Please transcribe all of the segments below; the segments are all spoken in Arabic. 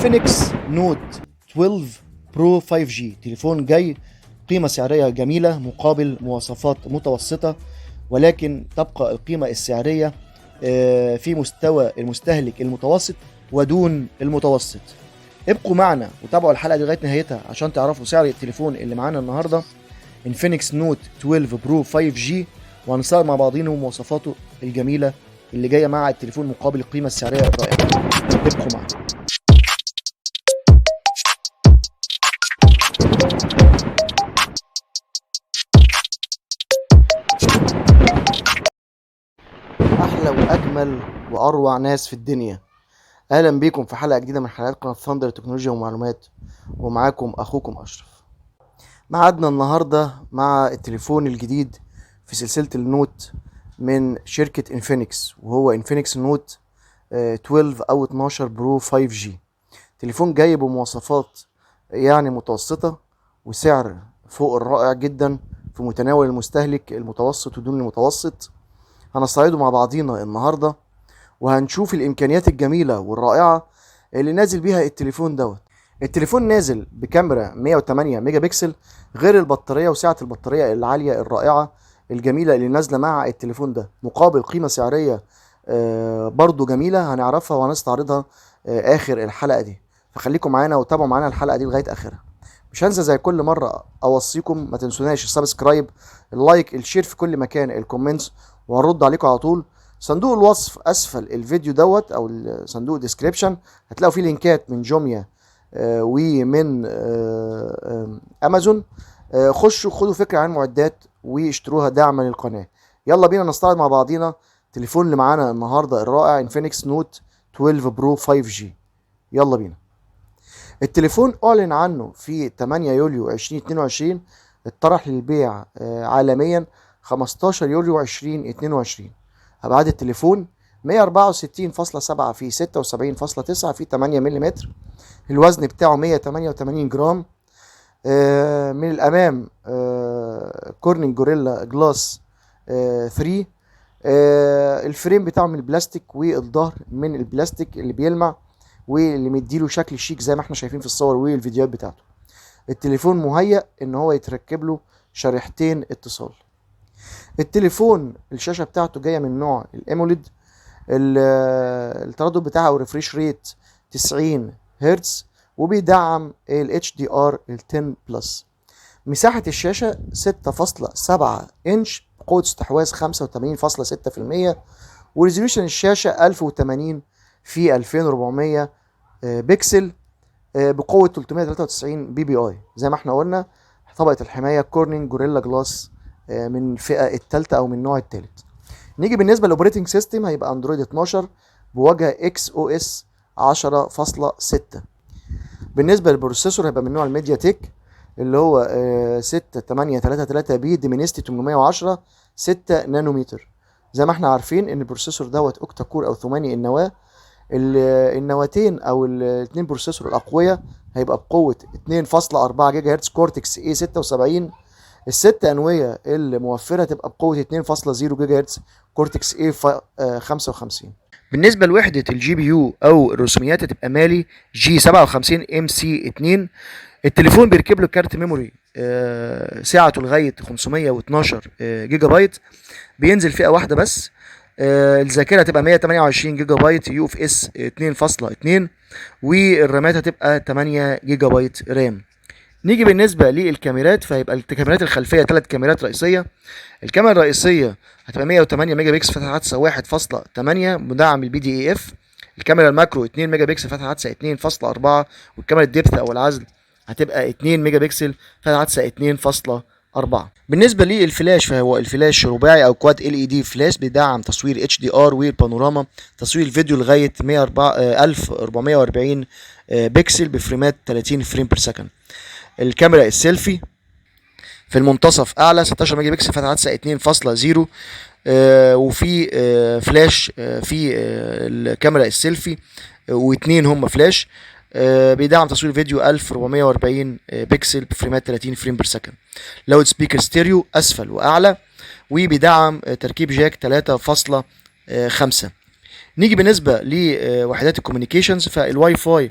انفينكس نوت 12 برو 5G تليفون جاي قيمة سعرية جميلة مقابل مواصفات متوسطة، ولكن تبقى القيمة السعرية في مستوى المستهلك المتوسط ودون المتوسط. ابقوا معنا وتابعوا الحلقة دي لغاية نهايتها عشان تعرفوا سعر التليفون اللي معانا النهاردة، انفينكس نوت 12 برو 5G، وهنستعرض مع بعضينه ومواصفاته الجميلة اللي جاية مع التليفون مقابل القيمة السعرية الرائعة. ابقوا معنا. احلى واجمل واروع ناس في الدنيا، اهلا بيكم في حلقه جديده من حلقات قناه ثاندر تكنولوجيا ومعلومات، ومعاكم اخوكم اشرف. معادنا النهارده مع التليفون الجديد في سلسله النوت من شركه انفينكس، وهو انفينكس نوت 12 او 12 برو 5G. تليفون جاي بمواصفات يعني متوسطه وسعر فوق الرائع جدا في متناول المستهلك المتوسط ودون المتوسط. هنستعرضه مع بعضينا النهارده وهنشوف الامكانيات الجميله والرائعه اللي نازل بيها التليفون دوت. التليفون نازل بكاميرا 108 ميجا بكسل، غير البطاريه وسعه البطاريه العاليه الرائعه الجميله اللي نازله مع التليفون ده، مقابل قيمه سعريه برضو جميله هنعرفها وهنستعرضها اخر الحلقه دي. فخليكم معانا وتابعوا معانا الحلقه دي لغايه اخرها. مش هنسى زي كل مره اوصيكم ما تنسوناش السبسكرايب، اللايك، الشير في كل مكان، الكومنتس، وهنرد عليكم على طول. صندوق الوصف اسفل الفيديو دوت او صندوق ديسكريبشن هتلاقوا فيه لينكات من جوميا ومن امازون. خشوا خدوا فكره عن المعدات واشتروها دعما للقناه. يلا بينا نستعرض مع بعضينا التليفون اللي معانا النهارده الرائع انفينكس نوت 12 برو 5G. يلا بينا. التليفون اعلن عنه في 8 يوليو 2022، اتطرح للبيع عالميا 15 يوليو 2022. ابعاد التليفون 164.7 في 76.9 في 8 ملم. الوزن بتاعه 188 جرام. من الامام كورنينج جوريلا جلاس 3. الفريم بتاعه من البلاستيك والظهر من البلاستيك اللي بيلمع واللي مديله شكل شيك زي ما احنا شايفين في الصور والفيديوهات بتاعته. التليفون مهيأ ان هو يتركب له شريحتين اتصال. التليفون الشاشة بتاعته جاية من نوع الاموليد، التردد بتاعه او ريفريش ريت 90 هرتز، وبيدعم ال HDR 10 بلس. مساحة الشاشة 6.7 انش بقوة استحواذ 85.6%، وريزوليوشن الشاشة 1080 في 2400 بكسل بقوة 393 بي بي اي. زي ما احنا قلنا طبقة الحماية كورنينج جوريلا جلاس من الفئة الثالثة او من النوع الثالث. نيجي بالنسبة للاوبريتنج سيستم، هيبقى اندرويد 12 بواجهة اكس او اس 10.6. بالنسبة للبروسيسور هيبقى من نوع الميديا تك اللي هو 6833 بي ديمينستي 810 6 نانومتر. زي ما احنا عارفين ان البروسيسور دوت اوكتا كور او ثماني النواة. النواتين او الاثنين بروسيسور الاقوياء هيبقى بقوة 2.4 جيجا هرتز كورتكس اي 76. الست انوية الموفرة تبقى بقوة 2.0 جيجا هرتز كورتكس اي 55. بالنسبة لوحدة الجي بي يو او الرسوميات هتبقى مالي جي 57 ام سي 2. التليفون بيركب له كارت ميموري سعته لغاية 512 جيجا بايت، بينزل فئة واحدة بس. الذاكرة هتبقى 128 جيجا بايت يو اف اس 2.2، والرامات هتبقى 8 جيجا بايت رام. نيجي بالنسبة للكاميرات، فهيبقى الكاميرات الخلفية 3 كاميرات رئيسية. الكاميرا الرئيسية هتبقى 108 ميجا بكسل فتحة عدسة 1.8 مدعم بالبي دي اي اف. الكاميرا الماكرو 2 ميجا بكسل فتحة عدسة 2.4، والكاميرا الدبث او العزل هتبقى 2 ميجا بكسل فتحة عدسة 2.4. بالنسبة للفلاش فهو الفلاش رباعي او كواد ال اي دي فلاش، بيدعم تصوير اتش دي ار والبانوراما، تصوير الفيديو لغاية 1440 بكسل بفريمات 30 فريم بير سكند. الكاميرا السيلفي في المنتصف اعلى 16 ميجا بكسل فتحة عدسة 2.0، وفي فلاش في الكاميرا السيلفي واثنين هم فلاش. بيدعم تصوير فيديو 1440 بكسل بفريمات 30 فريم بير سكند. لاود سبيكر ستيريو اسفل واعلى، وبيدعم تركيب جاك 3.5. نيجي بالنسبه لوحدات الكوميونيكيشنز، فالواي فاي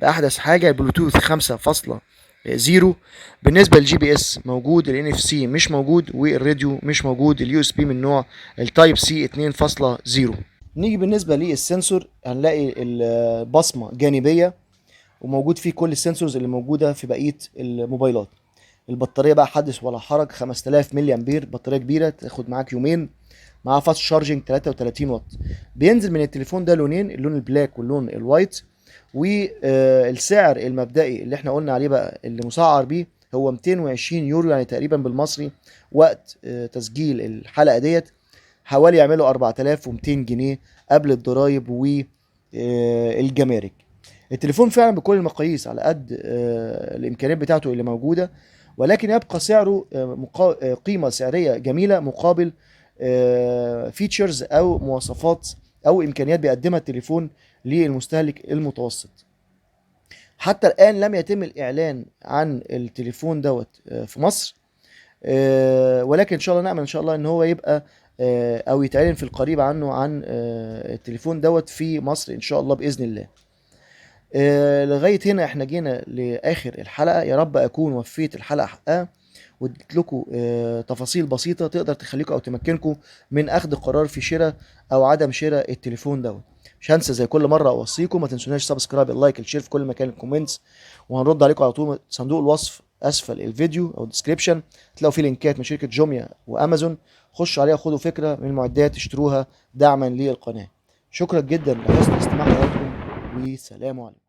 باحدث حاجه، البلوتوث 5.0. بالنسبه للجي بي اس موجود، الان اف سي مش موجود، والراديو مش موجود، اليو اس بي من نوع التايب سي 2.0. نيجي بالنسبه للسنسور، هنلاقي البصمه جانبيه، وموجود فيه كل السنسورز اللي موجوده في بقيه الموبايلات. البطاريه بقى حدث ولا حرج، 5000 ملي امبير، بطاريه كبيره تاخد معاك يومين، معاه فاست شارجنج 33 واط. بينزل من التليفون ده لونين، اللون البلاك واللون الوايت. والسعر المبدئي اللي احنا قلنا عليه بقى اللي مسعر بيه هو 220 يورو، يعني تقريبا بالمصري وقت تسجيل الحلقه ديت حوالي يعملوا 4200 جنيه قبل الضرايب والجمارك. التليفون فعلا بكل المقاييس على قد الامكانيات بتاعته اللي موجوده، ولكن يبقى سعره قيمه سعريه جميله مقابل فيتشرز او مواصفات او امكانيات بيقدمها التليفون للمستهلك المتوسط. حتى الان لم يتم الاعلان عن التليفون دوت في مصر، ولكن ان شاء الله نامل ان شاء الله ان هو يبقى او يتعلن في القريب عنه عن التليفون دوت في مصر ان شاء الله باذن الله. لغايه هنا احنا جينا لاخر الحلقه، يا رب اكون وفيت الحلقه حقها واديت لكم تفاصيل بسيطه تقدر تخليكم او تمكنكم من اخذ قرار في شراء او عدم شراء التليفون دوت. مش هنسى زي كل مره اوصيكم ما تنسوناش سبسكرايب، اللايك، الشير في كل مكان، الكومنتس، وهنرد عليكم على طول. صندوق الوصف اسفل الفيديو او الديسكريبشن تلاقوا فيه لينكات من شركه جوميا وامازون، خشوا عليها خدوا فكره من المعدات اشتروها دعما للقناه. شكرا جدا لحسن استماع حضراتكم، والسلام عليكم.